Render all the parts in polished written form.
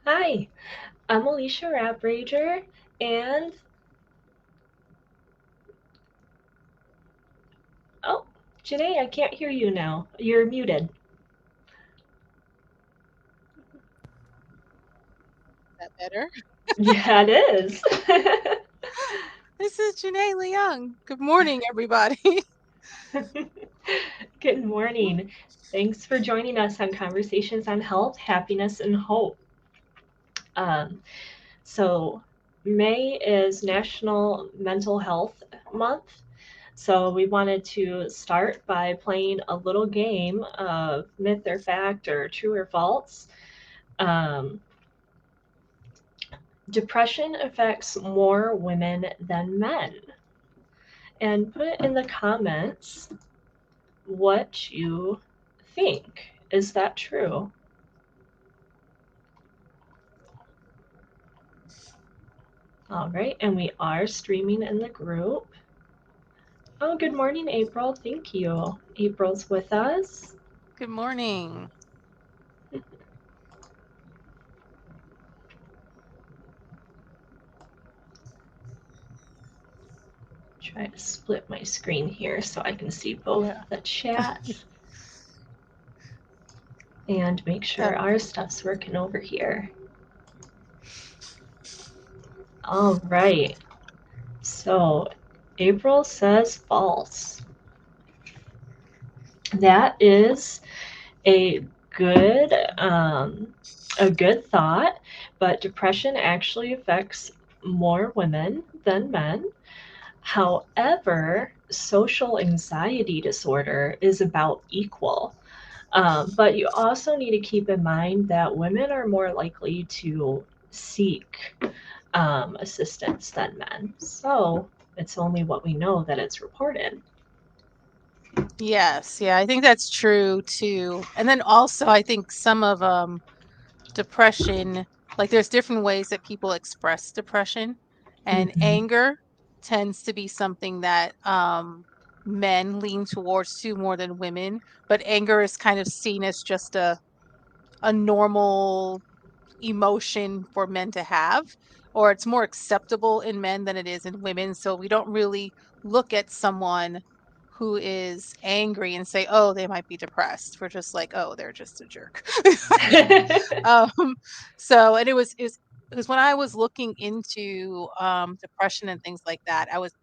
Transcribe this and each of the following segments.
Hi, I'm Alicia Rabrager, and oh, Janae, I can't hear you now. You're muted. That better? Yeah, it is. This is Janae Leung. Good morning, everybody. Good morning. Thanks for joining us on Conversations on Health, Happiness, and Hope. Um, so, May is National Mental Health Month. So, we wanted to start by playing a little game of myth or fact or true or false. Um, Depression affects more women than men. And put it in the comments what you think. Is that true? All right, and we are streaming in the group. Oh, good morning, April. Thank you. April's with us. Good morning. Try to split my screen here so I can see both Yeah, the chat and make sure that our stuff's working over here. All right. So April says false. That is a good um, a good thought, but depression actually affects more women than men. However, social anxiety disorder is about equal. But you also need to keep in mind that women are more likely to seek assistance than men. So it's only what we know that it's reported. yes, yeah, I think that's true too. And then also I think some of depression, like there's different ways that people express depression, and Mhm. anger tends to be something that men lean towards too more than women, but anger is kind of seen as just a normal emotion for men to have, or it's more acceptable in men than it is in women. So we don't really look at someone who is angry and say, "Oh, they might be depressed." We're just like, "Oh, they're just a jerk." um, so, and it was when I was looking into depression and things like that, I was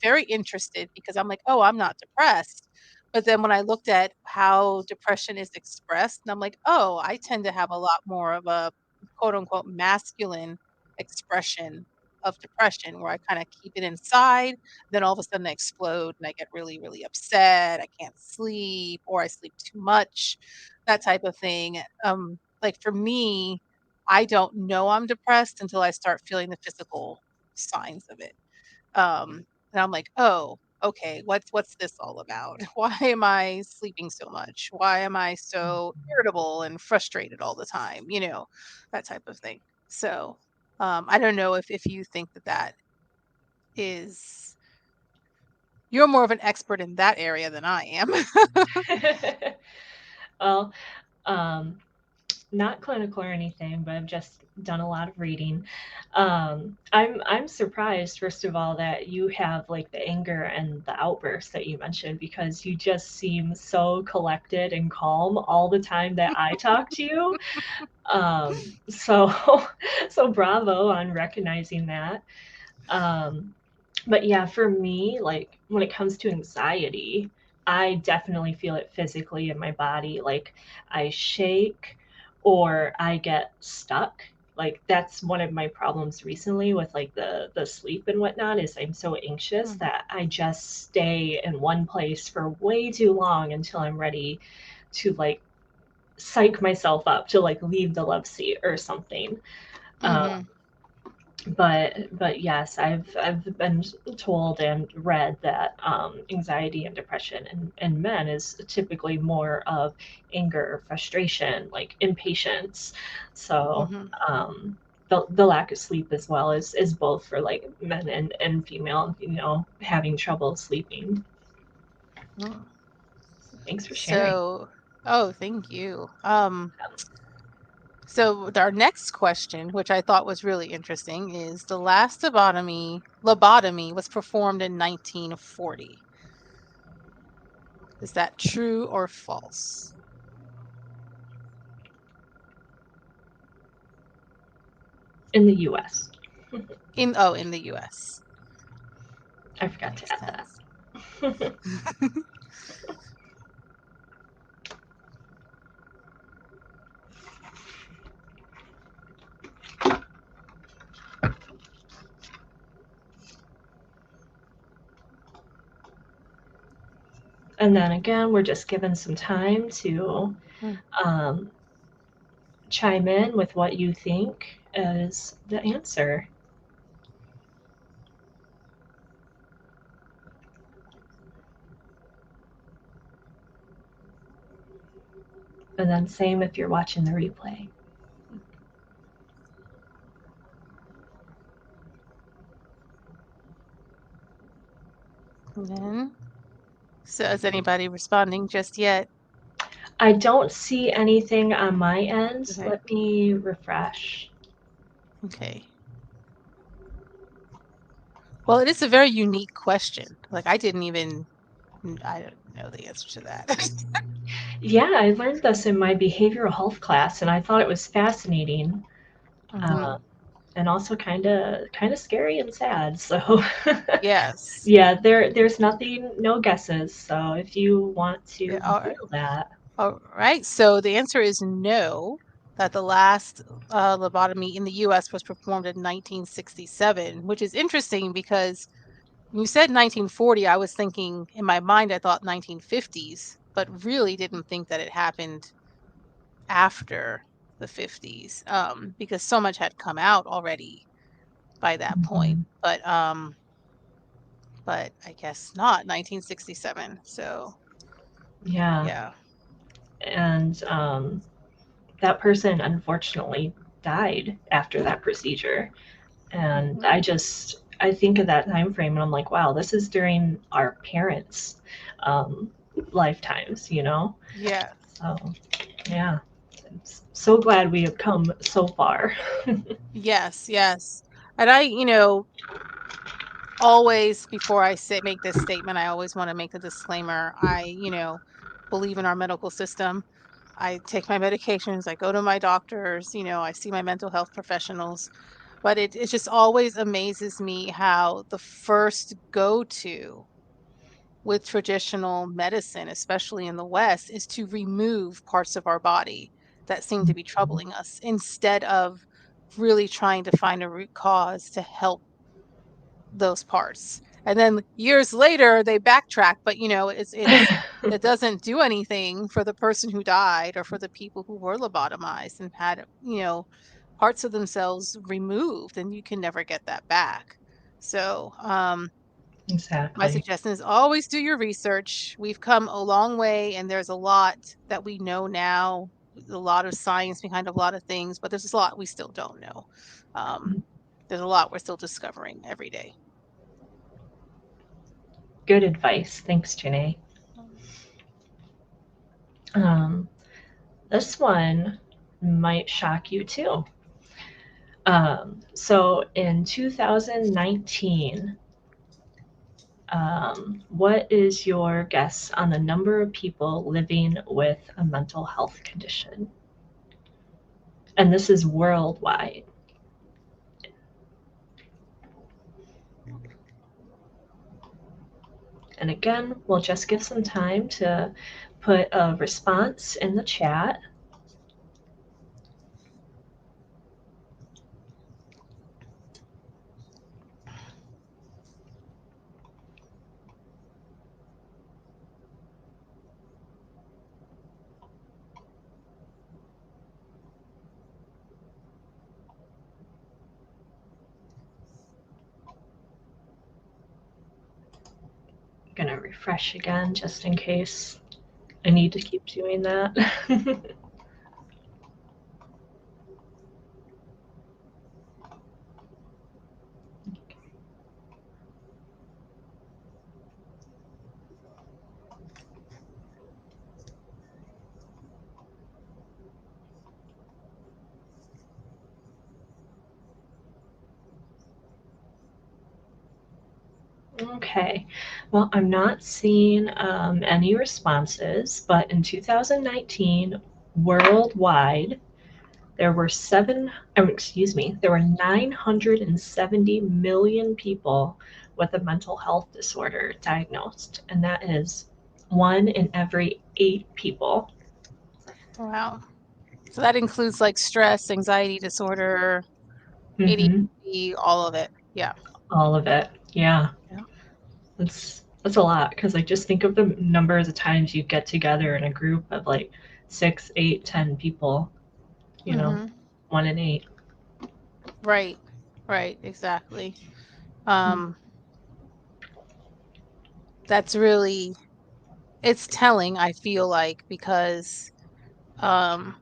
very interested because I'm like, "Oh, I'm not depressed." But then when I looked at how depression is expressed, and I'm like, "Oh, I tend to have a lot more of a quote unquote masculine expression of depression where I kind of keep it inside, then all of a sudden I explode and I get really, really upset. I can't sleep or I sleep too much, that type of thing." Like for me, I don't know I'm depressed until I start feeling the physical signs of it. And I'm like, "Oh, okay, what's this all about? Why am I sleeping so much? Why am I so irritable and frustrated all the time?" That type of thing. So, I don't know if you think that that is you're more of an expert in that area than I am. Well, um, not clinical or anything, but I've just done a lot of reading. I'm surprised, first of all, that you have like the anger and the outbursts that you mentioned because you just seem so collected and calm all the time that I talk to you. So so bravo on recognizing that. Um, but yeah, for me, like when it comes to anxiety, I definitely feel it physically in my body. Like I shake or I get stuck. Like that's one of my problems recently with like the sleep and whatnot is I'm so anxious Mhm, that I just stay in one place for way too long until I'm ready to like psych myself up to like leave the love seat or something. Um, mhm. but yes, I've been told and read that anxiety and depression in men is typically more of anger, frustration, like impatience. So Mhm. um, the lack of sleep as well is both for like men and female, having trouble sleeping. Mm. Thanks for sharing. So, oh, thank you. So our next question, which I thought was really interesting, is the last lobotomy was performed in 1940. Is that true or false? In the US. In the US. I forgot to Makes add sense. that. And then again, we're just given some time to Hmm. um, chime in with what you think is the answer. And then same if you're watching the replay. And then, so is anybody responding just yet? I don't see anything on my end. Okay. Let me refresh. Okay. Well, it is a very unique question. Like I don't know the answer to that. Yeah, I learned this in my behavioral health class, and I thought it was fascinating, Hmm. uh, and also kind of scary and sad. So, Yes. yeah, there's nothing, no guesses. So if you want Yeah, to all right. reveal that, All right. So the answer is no, that the last lobotomy in the US was performed in 1967, which is interesting because when you said 1940, I was thinking in my mind, I thought 1950s, but really didn't think that it happened after the 50s, because so much had come out already by that point. Mhm. But I guess not 1967. So Yeah, yeah. and that person unfortunately died after that procedure. And Hmm. I think of that time frame and I'm like, wow, this is during our parents' um, lifetimes, you know? Yeah. So, yeah, so glad we have come so far. Yes. Yes. And always before I say make this statement, I always want to make the disclaimer. I believe in our medical system. I take my medications, I go to my doctors, I see my mental health professionals. But it just always amazes me how the first go-to with traditional medicine, especially in the West, is to remove parts of our body that seem to be troubling us instead of really trying to find a root cause to help those parts. And then years later they backtrack, but it doesn't do anything for the person who died or for the people who were lobotomized and had, parts of themselves removed, and you can never get that back. So, my Exactly. suggestion is always do your research. We've come a long way and there's a lot that we know now, a lot of science behind a lot of things, but there's a lot we still don't know. Um, there's a lot we're still discovering every day. Good advice. Thanks, Janae. Um, this one might shock you too. So in 2019, what is your guess on the number of people living with a mental health condition? And this is worldwide. And again, we'll just give some time to put a response in the chat. I'm gonna refresh again just in case I need to keep doing that. Okay. Well, I'm not seeing any responses, but in 2019, worldwide, there were there were 970 million people with a mental health disorder diagnosed, and that is one in every 8 people. Wow. So that includes like stress, anxiety disorder, Mm-hmm. ADHD, all of it. Yeah. All of it. Yeah. Yeah. That's a lot because like just think of the numbers of times you get together in a group of like 6, 8, 10 people. You know, Mm-hmm. one in 8. Right. Right. Exactly. Mm. Um, that's really it's telling, I feel like, because um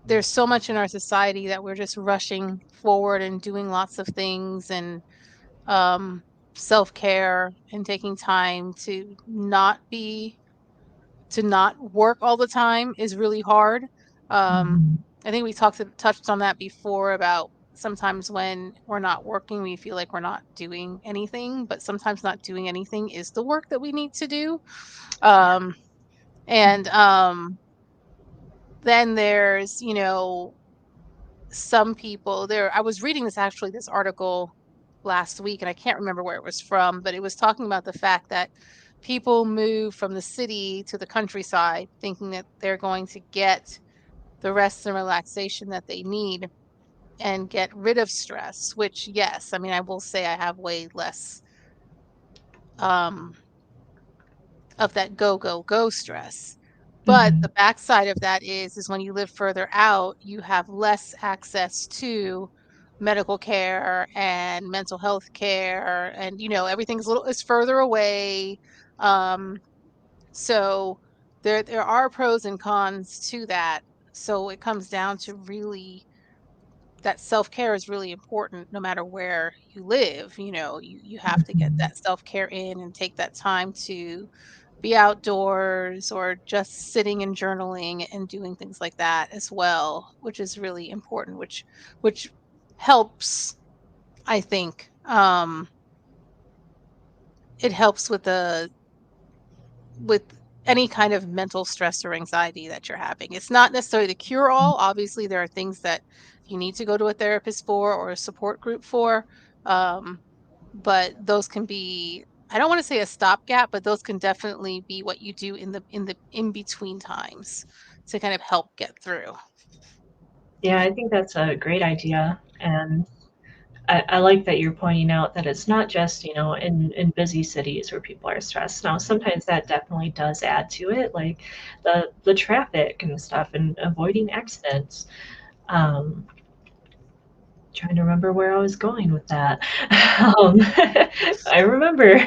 there's so much in our society that we're just rushing forward and doing lots of things and um self-care and taking time to not work all the time is really hard. Um, Mhm. I think we touched on that before about sometimes when we're not working, we feel like we're not doing anything, but sometimes not doing anything is the work that we need to do. Um, and then there's, some people there. I was reading this article last week, and I can't remember where it was from, but it was talking about the fact that people move from the city to the countryside thinking that they're going to get the rest and relaxation that they need and get rid of stress, which, yes, I mean, I will say I have way less um, of that go, go, go stress. But the Mhm. backside of that is when you live further out, you have less access to medical care and mental health care, and everything's a little is further away. Um, so there are pros and cons to that. So it comes down to really that self-care is really important no matter where you live. You have to get Mhm. that self-care in and take that time to be outdoors or just sitting and journaling and doing things like that as well, which is really important, which helps, I think. It helps with any kind of mental stress or anxiety that you're having. It's not necessarily the cure all. Obviously, there are things that you need to go to a therapist for or a support group for. Um, but those can be, I don't want to say a stopgap, but those can definitely be what you do in the in between times to kind of help get through. Yeah, I think that's a great idea, and I like that you're pointing out that it's not just, in busy cities where people are stressed. Now, sometimes that definitely does add to it, like the traffic and stuff and avoiding accidents. Um, Trying to remember where I was going with that. Um, I remember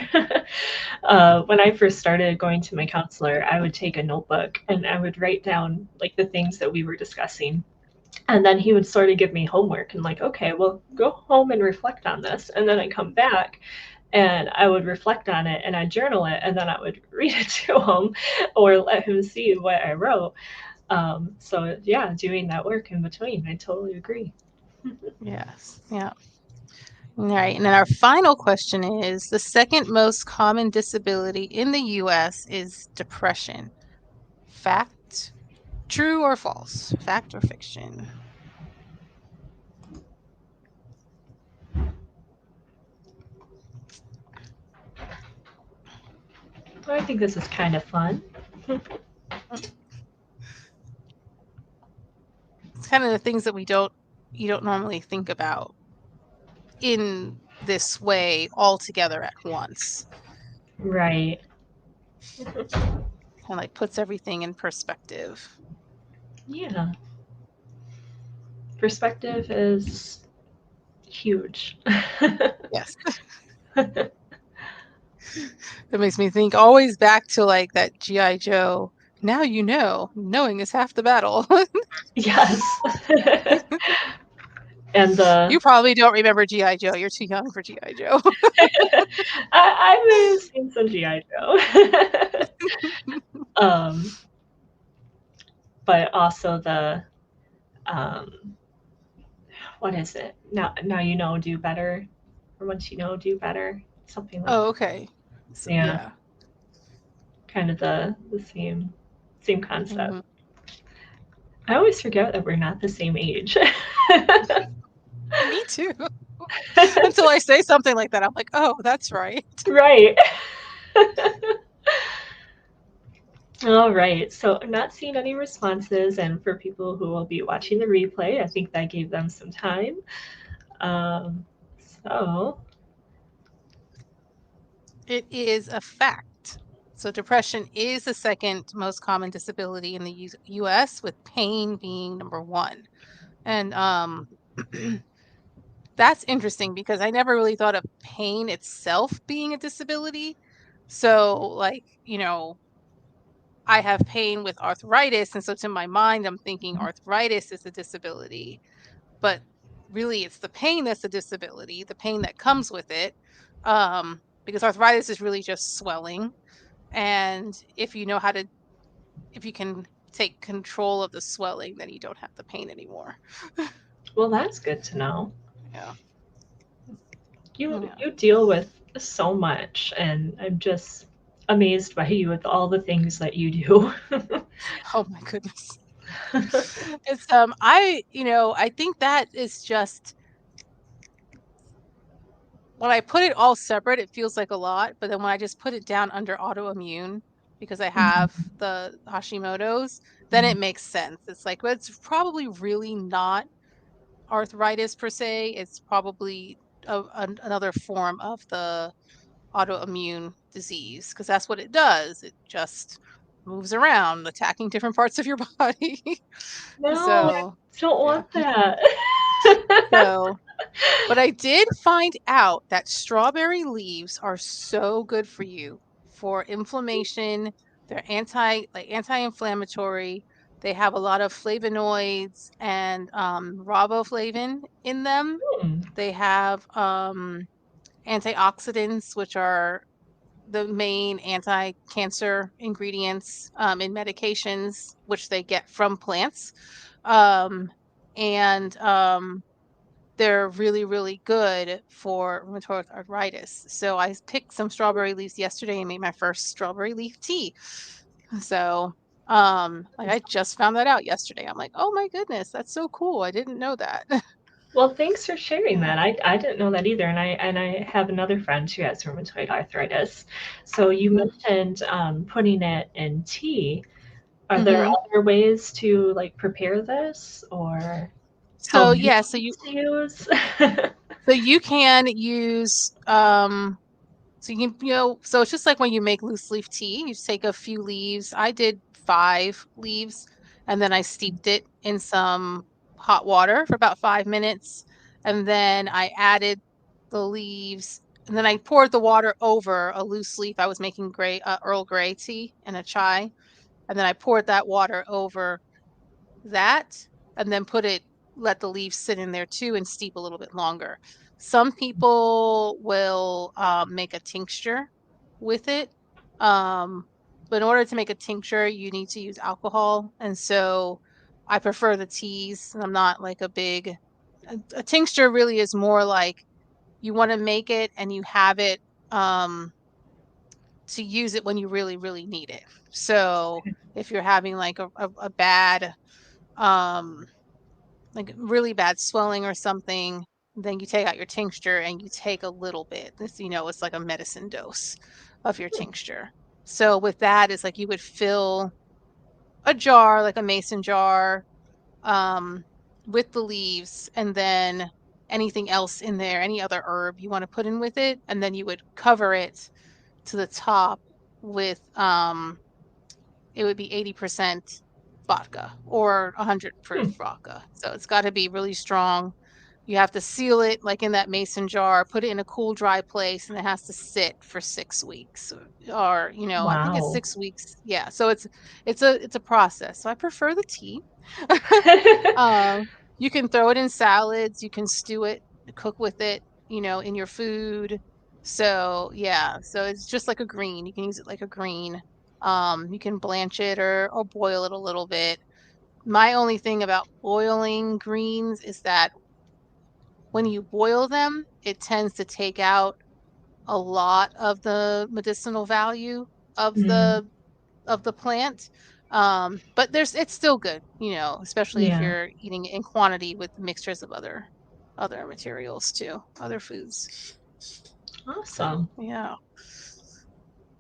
when I first started going to my counselor, I would take a notebook and I would write down like the things that we were discussing. And then he would sort of give me homework and like, okay, well, go home and reflect on this. And then I come back and I would reflect on it and I'd journal it and then I would read it to him or let him see what I wrote. So yeah, doing that work in between, I totally agree. Yes. Yeah. All right. And then our final question is the second most common disability in the US is depression. Fact, true or false? Fact or fiction? I think this is kind of fun. It's kind of the things that you don't normally think about in this way all together at once. Right. Kind of like puts everything in perspective. Yeah. Perspective is huge. Yes. That makes me think always back to like that GI Joe. Now you know, knowing is half the battle. Yes. And the You probably don't remember GI Joe. You're too young for GI Joe. I may have seen some GI Joe. um, but also the um, what is it? Now you know, do better. or once you know, do better, something like Oh, that. okay. So, Yeah, yeah. kind of the same concept. Hmm. I always forget that we're not the same age. Me too. Until I say something like that, I'm like, oh, that's right. Right. All right. So I'm not seeing any responses, and for people who will be watching the replay, I think that gave them some time. Um, so, It is a fact. So depression is the second most common disability in the US, with pain being number one. And that's interesting because I never really thought of pain itself being a disability. So, like, I have pain with arthritis, and so to my mind, I'm thinking arthritis is a disability, but really it's the pain that's a disability, the pain that comes with it. Because arthritis is really just swelling, and if you can take control of the swelling, then you don't have the pain anymore. well, that's good to know. Yeah. You Yeah. you deal with so much, and I'm just amazed by you with all the things that you do. Oh my goodness. It's I think that is just when I put it all separate, it feels like a lot, but then when I just put it down under autoimmune because I have the Hashimoto's, then it makes sense. It's like, well, it's probably really not arthritis per se. It's probably another form of the autoimmune disease because that's what it does. It just moves around, attacking different parts of your body. No, I So, don't yeah. want that. So, but I did find out that strawberry leaves are so good for you for inflammation. They're anti-inflammatory. They have a lot of flavonoids and riboflavin in them. Hmm. They have antioxidants, which are the main anti-cancer ingredients in medications, which they get from plants. Um, and they're really, really good for rheumatoid arthritis. So I picked some strawberry leaves yesterday and made my first strawberry leaf tea. So, like I just found that out yesterday. I'm like, "Oh my goodness, that's so cool. I didn't know that." Well, thanks for sharing Yeah. that. I didn't know that either, and I have another friend who has rheumatoid arthritis. So you Mhm. mentioned putting it in tea. Are there Mhm. other ways to like prepare this, or how So many yeah, to use? you can use so you can, so it's just like when you make loose leaf tea, you just take a few leaves. I did 5 leaves and then I steeped it in some hot water for about 5 minutes. And then I added the leaves and then I poured the water over a loose leaf. I was making Earl Grey tea and a chai. And then I poured that water over that and then let the leaves sit in there too and steep a little bit longer. Some people will make a tincture with it. Um, but in order to make a tincture, you need to use alcohol. And so I prefer the teas. I'm not like a tincture really is more like you want to make it and you have it um, to use it when you really, really need it. So if you're having like a bad um like really bad swelling or something, then you take out your tincture and you take a little bit. It's like a medicine dose of your tincture. So with that, it's like you would fill a jar, like a mason jar, um, with the leaves, and then anything else in there, any other herb you want to put in with it, and then you would cover it to the top with it would be 80% vodka or 100 proof Hmm. vodka. So it's got to be really strong. You have to seal it like in that mason jar, put it in a cool, dry place, and it has to sit for 6 weeks. Or, I think it's Wow. 6 weeks. Yeah. So it's a process. So I prefer the tea. um, you can throw it in salads, you can stew it, cook with it, in your food. So yeah, so it's just like a green. You can use it like a green. You can blanch it or boil it a little bit. My only thing about boiling greens is that when you boil them, it tends to take out a lot of the medicinal value of Mm, the plant. But it's still good, especially if yeah. you're eating it in quantity with mixtures of other materials too, other foods. So Awesome. yeah,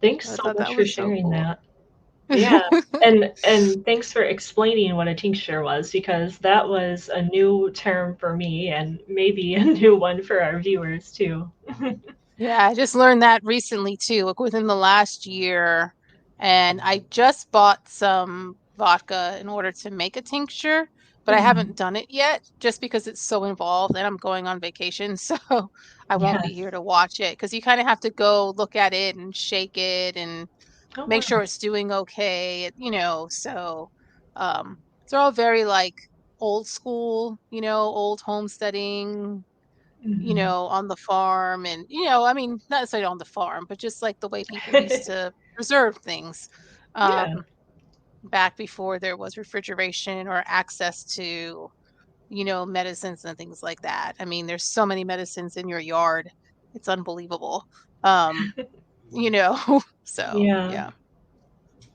Thanks I so thought much that for was so sharing cool. that. Yeah. And thanks for explaining what a tincture was because that was a new term for me and maybe a new one for our viewers too. Yeah, I just learned that recently too, like within the last year. And I just bought some vodka in order to make a tincture, but I Mhm. haven't done it yet just because it's so involved and I'm going on vacation. So I won't be here Yes. to watch it because you kind of have to go look at it and shake it and Oh, make sure wow. it's doing okay, so um they're all very like old school, old homesteading, Mhm. on the farm and, I mean, not necessarily on the farm, but just like the way people used to preserve things Yeah. um, back before there was refrigeration or access to, medicines and things like that. I mean, there's so many medicines in your yard. It's unbelievable. Um, so Yeah. yeah.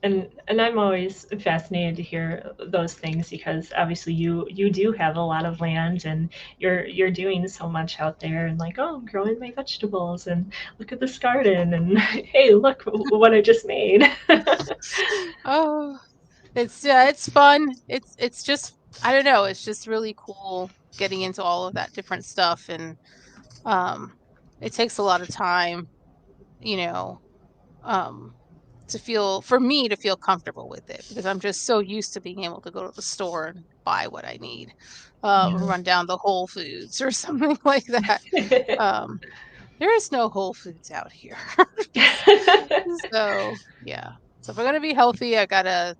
And I'm always fascinated to hear those things because obviously you do have a lot of land and you're doing so much out there and like, oh, I'm growing my vegetables and look at this garden and hey, look what I just made. Oh, it's fun. It's just, I don't know, it's just really cool getting into all of that different stuff, and um it takes a lot of time, you know, um for me to feel comfortable with it because I'm just so used to being able to go to the store and buy what I need. Yeah. Run down the Whole Foods or something like that. Um there is no Whole Foods out here. So, yeah. So if I'm gonna be healthy, I gotta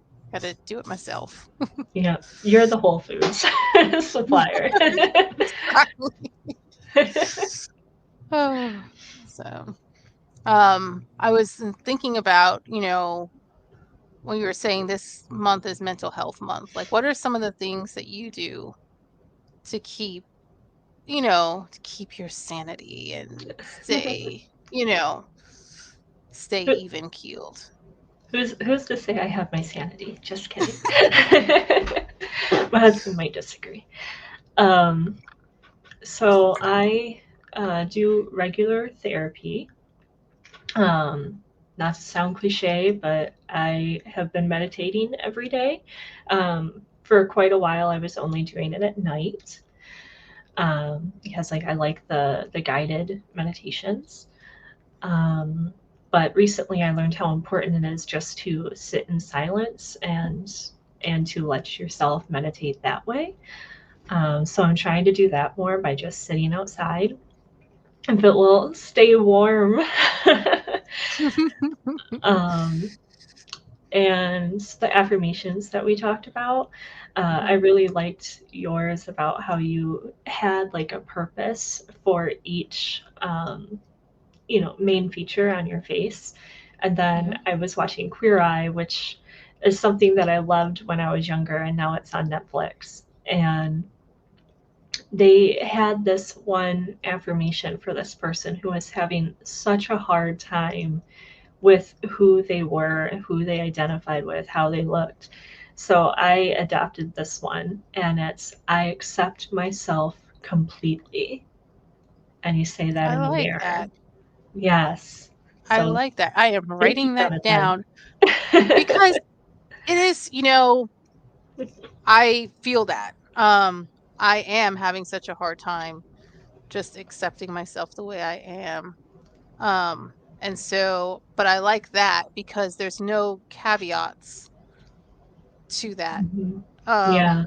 do it myself. Yeah, you're the Whole Foods supplier. Exactly. Oh, so, I was thinking about, when you were saying this month is mental health month, like what are some of the things that you do to keep your sanity and you know, stay Who, even keeled? who's to say I have my sanity? Just kidding. My husband might disagree. Um, so I do regular therapy. Um, Not to sound cliche, but I have been meditating every day. For quite a while, I was only doing it at night because like I like the guided meditations. Um, but recently, I learned how important it is just to sit in silence and to let yourself meditate that way. So I'm trying to do that more by just sitting outside. If it will stay warm. um, and the affirmations that we talked about, I Mhm. really liked yours about how you had like a purpose for each main feature on your face. And then Mhm. I was watching Queer Eye, which is something that I loved when I was younger, and now it's on Netflix. And they had this one affirmation for this person who was having such a hard time with who they were, who they identified with, how they looked. So I adopted this one, and it's I accept myself completely. And you say that I in the like mirror. that. Yes. I So like that. I am thank you, writing that Jonathan. down because it is, I feel that. I am having such a hard time just accepting myself the way I am. And so, but I like that because there's no caveats to that. Mhm. Um, Yeah,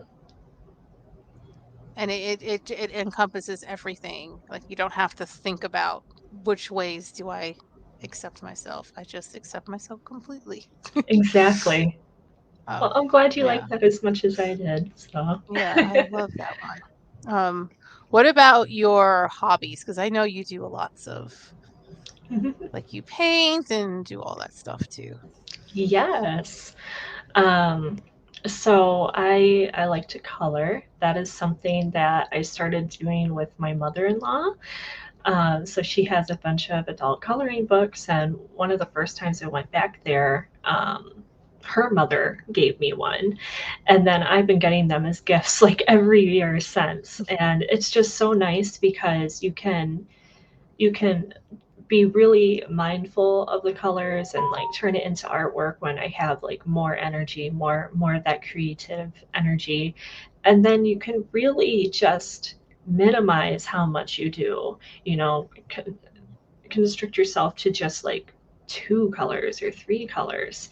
and it encompasses everything. Like you don't have to think about which ways do I accept myself. I just accept myself completely. exactly. Well, Oh, I'm glad you yeah. like that as much as I did. So, Yeah, I love that one. What about your hobbies? Because I know you do lots of, like, you paint and do all that stuff too. yes. Um, so I like to color. That is something that I started doing with my mother-in-law. So she has a bunch of adult coloring books, and one of the first times I went back there, her mother gave me one, and then I've been getting them as gifts like every year since. And it's just so nice because you can be really mindful of the colors and like turn it into artwork when I have like more energy, more of that creative energy. And then you can really just minimize how much you do, you know, constrict yourself to just like two colors or three colors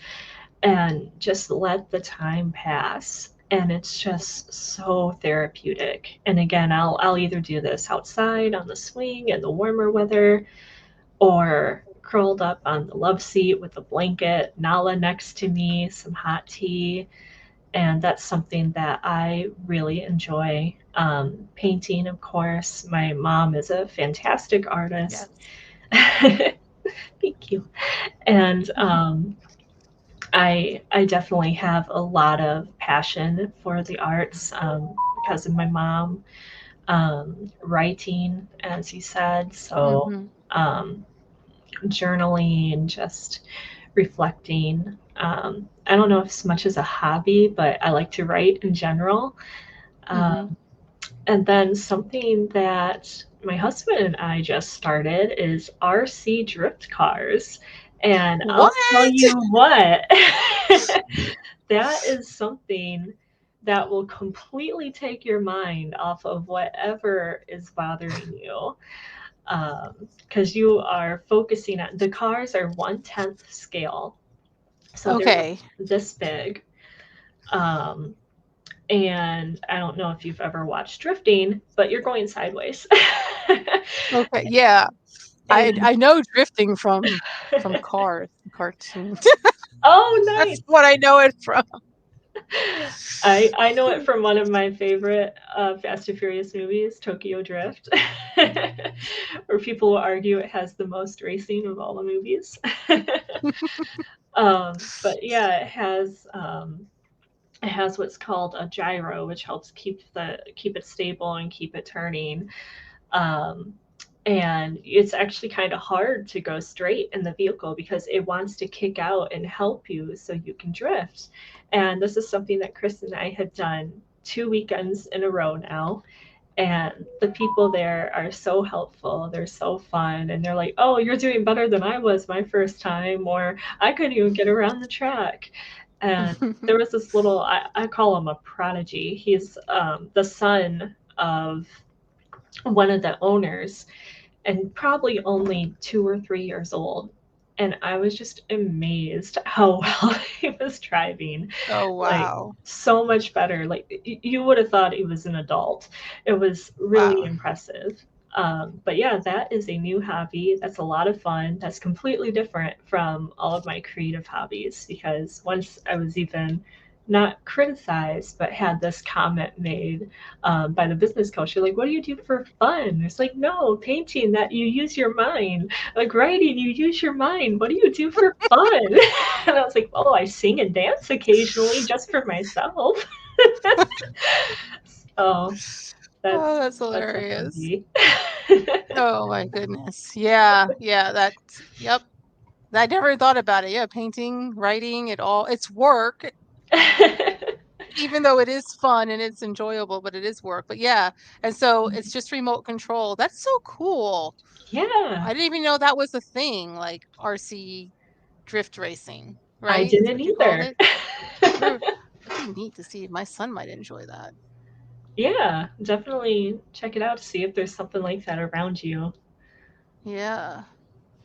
and just let the time pass, and it's just so therapeutic. And again, I'll either do this outside on the swing in the warmer weather, or curled up on the love seat with a blanket, Nala next to me, some hot tea. And that's something that I really enjoy. Painting, of course. My mom is a fantastic artist. Yes. Thank you. And I definitely have a lot of passion for the arts, because of my mom. Writing, as you said, so Mm-hmm. um, journaling and just reflecting. I don't know if it's much as a hobby, but I like to write in general. Mm-hmm. Um, and then something that my husband and I just started is RC drift cars. And I'll tell What? you what, that is something that will completely take your mind off of whatever is bothering you, because you are focusing on the cars are 1/10 scale, so they're Okay. this big. Um, and I don't know if you've ever watched drifting, but you're going sideways. Okay. Yeah. And I know drifting from Cars, the cartoon. oh, That's nice. what I know it from. I know it from one of my favorite Fast and Furious movies, Tokyo Drift, where people will argue it has the most racing of all the movies. But yeah, it has what's called a gyro, which helps keep it stable and keep it turning. Um, and it's actually kind of hard to go straight in the vehicle because it wants to kick out and help you so you can drift. And this is something that Chris and I have done 2 weekends in a row now. And the people there are so helpful. They're so fun. And they're like, oh, you're doing better than I was my first time, or I couldn't even get around the track. And there was this little, I call him a prodigy. He's the son of one of the owners, and probably only 2 or 3 years old. And I was just amazed how well he was driving. Oh, Like, wow. so much better. Like, you would have thought he was an adult. It was really Wow. impressive. But yeah, that is a new hobby. That's a lot of fun. That's completely different from all of my creative hobbies, because once I was even not criticized, but had this comment made, by the business coach. You're like, what do you do for fun? It's like, no, painting, that you use your mind. Like writing, you use your mind. What do you do for fun? And I was like, oh, I sing and dance occasionally just for myself. So Oh, that's that's that's a hilarious. hobby. Oh my goodness. Yeah, yeah, that's yep. I never thought about it. Yeah, painting, writing, it all it's work, even though it is fun and it's enjoyable, but it is work. But yeah, and so it's just remote control. That's so cool. Yeah, I didn't even know that was a thing, like RC drift racing, I right? Is didn't what you called either. it? Wonder that'd be neat to see. My son might enjoy that. Yeah, definitely check it out to see if there's something like that around you. Yeah.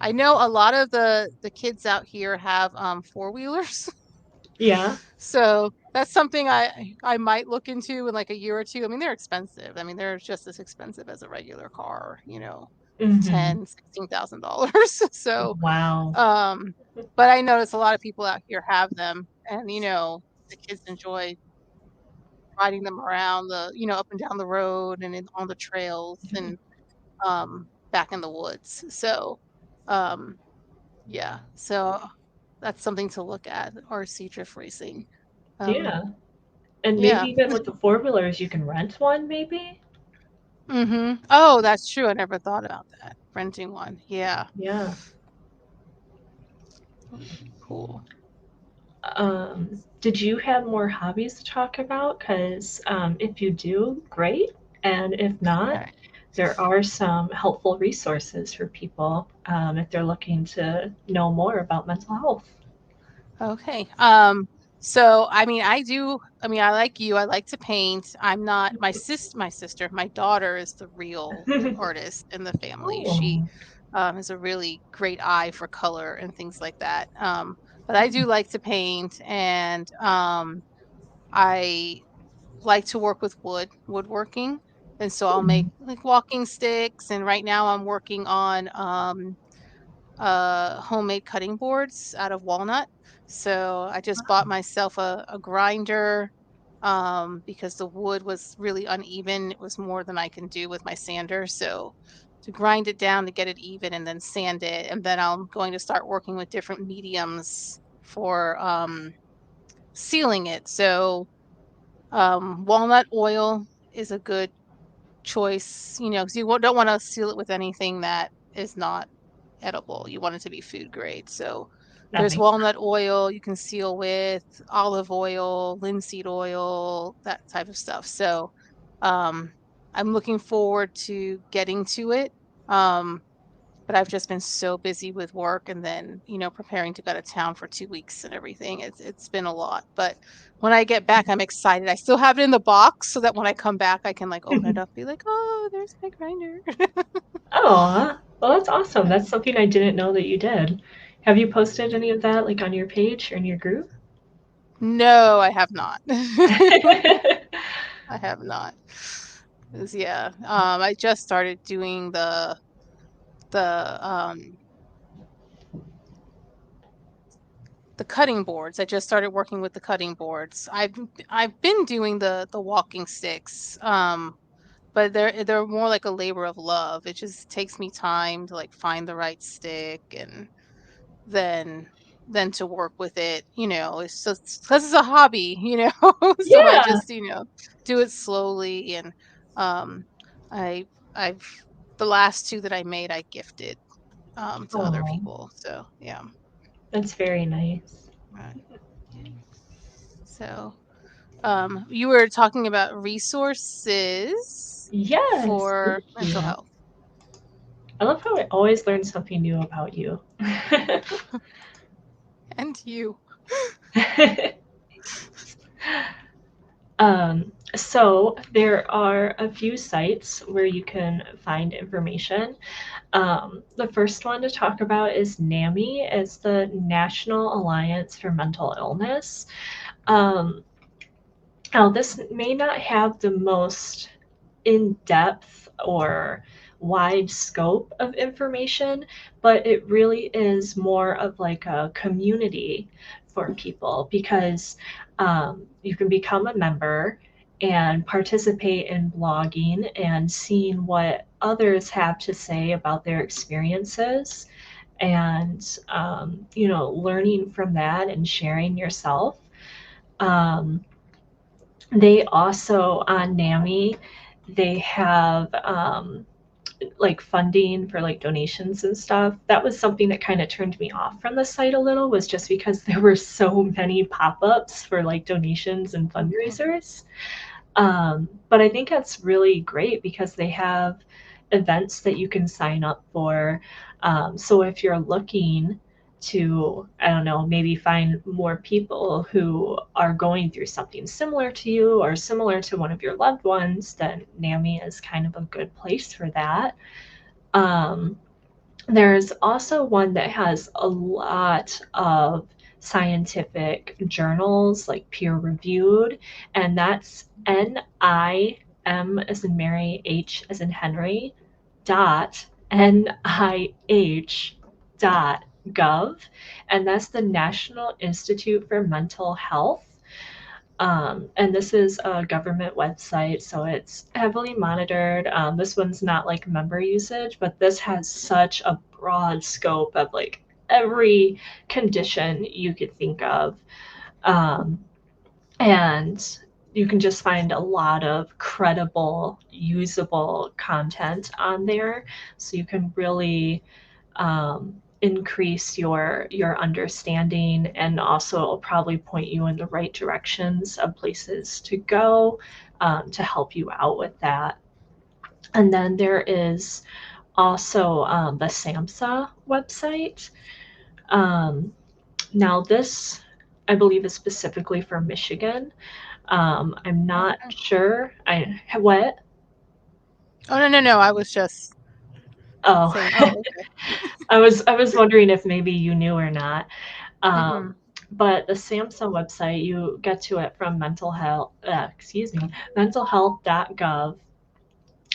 I know a lot of the kids out here have four-wheelers. Yeah. So that's something I might look into in like a year or two. I mean, they're expensive. I mean, they're just as expensive as a regular car, Hmm. 10, $16,000. So, Wow. um, but I notice a lot of people out here have them, and the kids enjoy riding them around up and down the road and on the trails and back in the woods. So, um, yeah, so that's something to look at, RC drift racing. Um, Yeah. And maybe yeah. even with the four-wheelers, you can rent one, maybe? Mhm. Oh, that's true, I never thought about that. Renting one. Yeah. Yeah. Cool. Did you have more hobbies to talk about? Because if you do, great. And if not, Alright. there are some helpful resources for people if they're looking to know more about mental health. Okay. So I mean, I like you, I like to paint. I'm not my sister, my daughter is the real artist in the family. She Oh, has a really great eye for color and things like that. But I do like to paint, and I like to work with woodworking. And so I'll make hmm. like walking sticks, and right now I'm working on homemade cutting boards out of walnut. So I just bought myself a grinder because the wood was really uneven. It was more than I can do with my sander. So to grind it down to get it even and then sand it. And then I'm going to start working with different mediums for sealing it. So walnut oil is a good choice, you know, because don't want to seal it with anything that is not edible. You want it to be food grade. So That there's makes walnut oil you can seal with, olive oil, linseed oil, that type of stuff. So um, I'm looking forward to getting to it. Um, but I've just been so busy with work, and then, preparing to go to town for 2 weeks and everything. It's been a lot, but when I get back, I'm excited. I still have it in the box so that when I come back, I can, like, open it sense. up, be like, "Oh, there's my grinder." Oh, well, that's awesome. Yeah. That's something I didn't know that you did. Have you posted any of that, like, on your page or in your group? No, I have not. I have not. 'Cause, yeah, I just started doing the the cutting boards. I just started working with the cutting boards. I've been doing the walking sticks, but they're more like a labor of love. It just takes me time to, like, find the right stick, and then to work with it, it's just 'cause it's a hobby, so I Yeah. just, do it slowly, and, um, I I've the last 2 that I made, I gifted, to other Oh, people, so, yeah. that's very nice. Right. So, you were talking about resources Yes, thank for mental you. health. I love how I always learn something new about you. And you. So there are a few sites where you can find information. The first one to talk about is NAMI, is the National Alliance for Mental Illness. Um, Now, this may not have the most in depth or wide scope of information, but it really is more of like a community for people because you can become a member and participate in blogging and seeing what others have to say about their experiences and learning from that and sharing yourself. um, they also on NAMI, they have like funding for like donations and stuff. That was something that kind of turned me off from the site a little, was just because there were so many pop-ups for like donations and Mhm. fundraisers. But I think that's really great because they have events that you can sign up for. So if you're looking to, I don't know, maybe find more people who are going through something similar to you or similar to one of your loved ones, then NAMI is kind of a good place for that. Um, there's also one that has a lot of scientific journals, like peer reviewed, and that's NIM as in Mary, H as in Henry, dot NIH dot gov, and that's the National Institute for Mental Health. And this is a government website, so it's heavily monitored. This one's not like member usage, but this has such a broad scope of like every condition you could think of. Um, and you can just find a lot of credible, usable content on there. So you can really increase your understanding, and also it'll probably point you in the right directions of places to go to help you out with that. And then there is also the SAMHSA website. Um, Now, this I believe is specifically for Michigan. I'm not Okay. sure. I what? Oh, no, no, no, I was just Oh, saying, "Oh, okay." I was wondering if maybe you knew or not. Mhm, But the Samsung website, you get to it from mentalhealth.gov,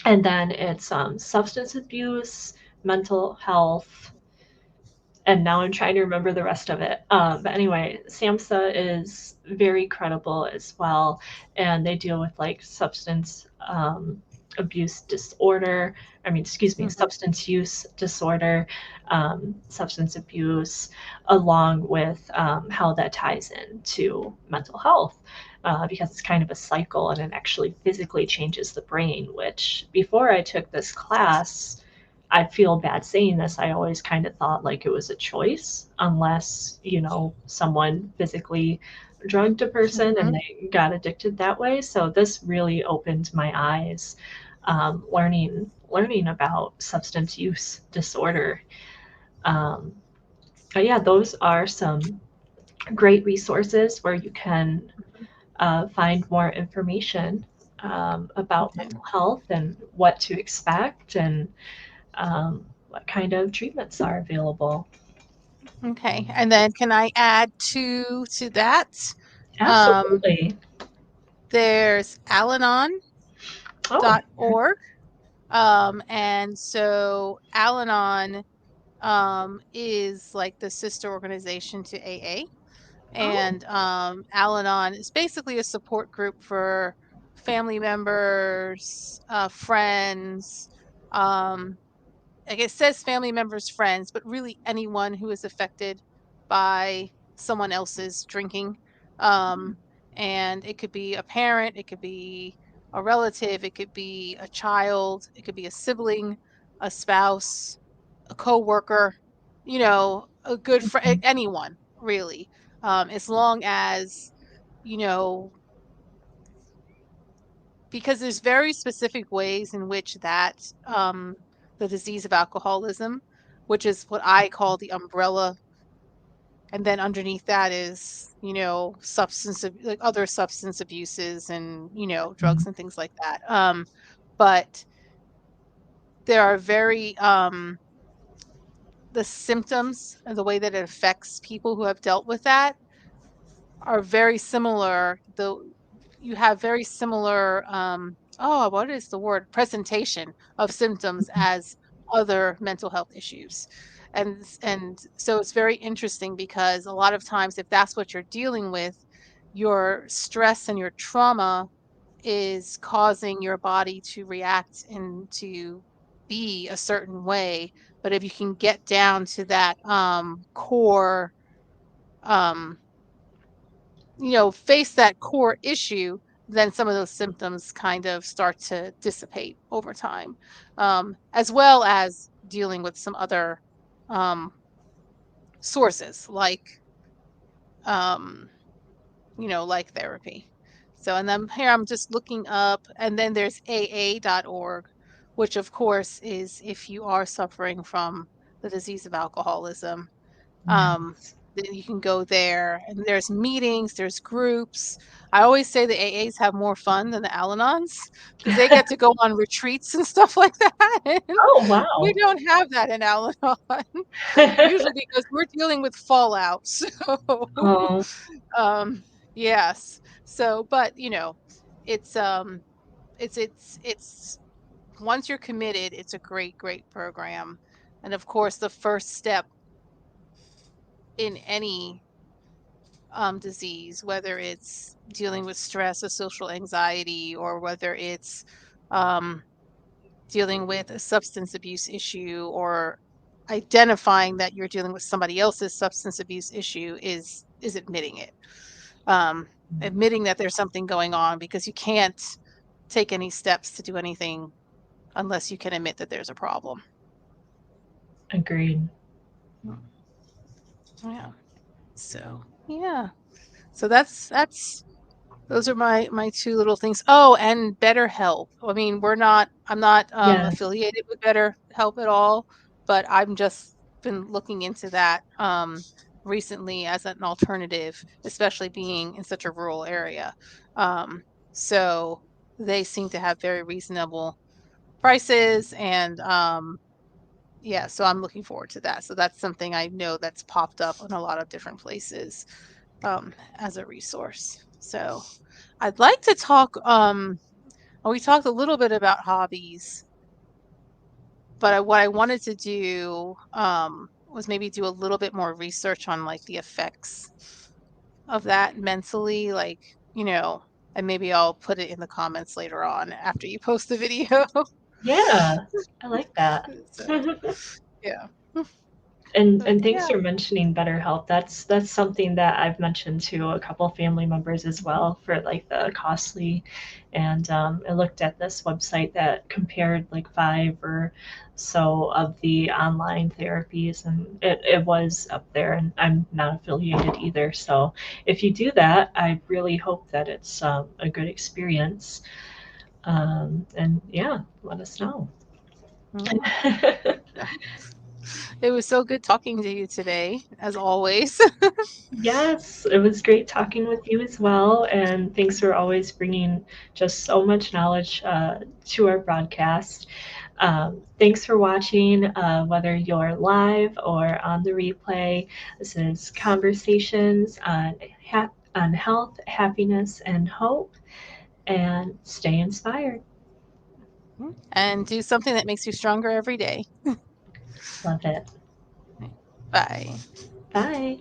and then it's substance abuse, mental health, and now I'm trying to remember the rest of it. But anyway, SAMHSA is very credible as well, and they deal with like substance abuse disorder. I mean, excuse me, mhm, substance use disorder, substance abuse, along with how that ties into mental health. Because it's kind of a cycle and it actually physically changes the brain, which before I took this class, I feel bad saying this. I always kind of thought like it was a choice, unless, someone physically drugged a person and mhm. they got addicted that way. So this really opened my eyes, learning about substance use disorder. Um, but yeah, those are some great resources where you can find more information about Okay, mental health and what to expect, and what kind of treatments are available. okay, and then can I add to that? Um, Absolutely. there's Al-Anon.org, Oh, and so Al-Anon, is like the sister organization to AA. oh, And Al-Anon is basically a support group for family members, friends. Um, like it says family members, friends, but really anyone who is affected by someone else's drinking. Um, and it could be a parent, it could be a relative, it could be a child, it could be a sibling, a spouse, a coworker, a good friend, mhm, anyone really, as long as, you know, because there's very specific ways in which that, the disease of alcoholism, which is what I call the umbrella, and then underneath that is, like other substance abuses and, drugs mhm, and things like that. But there are very, the symptoms and the way that it affects people who have dealt with that are very similar. Though you have very similar, what is the word? Presentation of symptoms as other mental health issues. And so it's very interesting because a lot of times if that's what you're dealing with, your stress and your trauma is causing your body to react and to be a certain way. But if you can get down to that core, um, face that core issue, then some of those symptoms kind of start to dissipate over time, as well as dealing with some other um, sources um, like therapy. So, and then here I'm just looking up, and then there's AA.org, which of course is if you are suffering from the disease of alcoholism. Um, yes. then you can go there, and there's meetings, there's groups. I always say the AAs have more fun than the Al-Anons because they get to go on retreats and stuff like that, and Oh, we wow. don't have that in Al-Anon, usually because we're dealing with fallout. So, Oh, um, yes. So, but, it's, it's once you're committed, it's a great, great program. And of course, the first step in any disease, whether it's dealing with stress or social anxiety, or whether it's um, dealing with a substance abuse issue, or identifying that you're dealing with somebody else's substance abuse issue, is admitting it. um, admitting that there's something going on, because you can't take any steps to do anything unless you can admit that there's a problem. Agreed. Mm. Yeah. So, yeah. So that's those are my two little things. Oh, and BetterHelp. I mean, I'm not Yes. affiliated with BetterHelp at all, but I'm just been looking into that recently as an alternative, especially being in such a rural area. Um, so they seem to have very reasonable prices, and yeah, so I'm looking forward to that. So that's something I know that's popped up in a lot of different places as a resource. So I'd like to talk. We talked a little bit about hobbies, but what I wanted to do was maybe do a little bit more research on like the effects of that mentally, like, you know, and maybe I'll put it in the comments later on after you post the video. Yeah, I like that. So yeah. But And thanks yeah. for mentioning BetterHelp. That's something that I've mentioned to a couple family members as well for like the costly. And I looked at this website that compared like five or so of the online therapies, and it was up there. And I'm not affiliated either. So if you do that, I really hope that it's a good experience. And yeah, let us know. Yeah. Yeah. It was so good talking to you today, as always. Yes, it was great talking with you as well, and thanks for always bringing just so much knowledge to our broadcast. Thanks for watching, whether you're live or on the replay. This is Conversations on Health, Happiness, and Hope, and stay inspired. And do something that makes you stronger every day. Love it. Bye. Bye.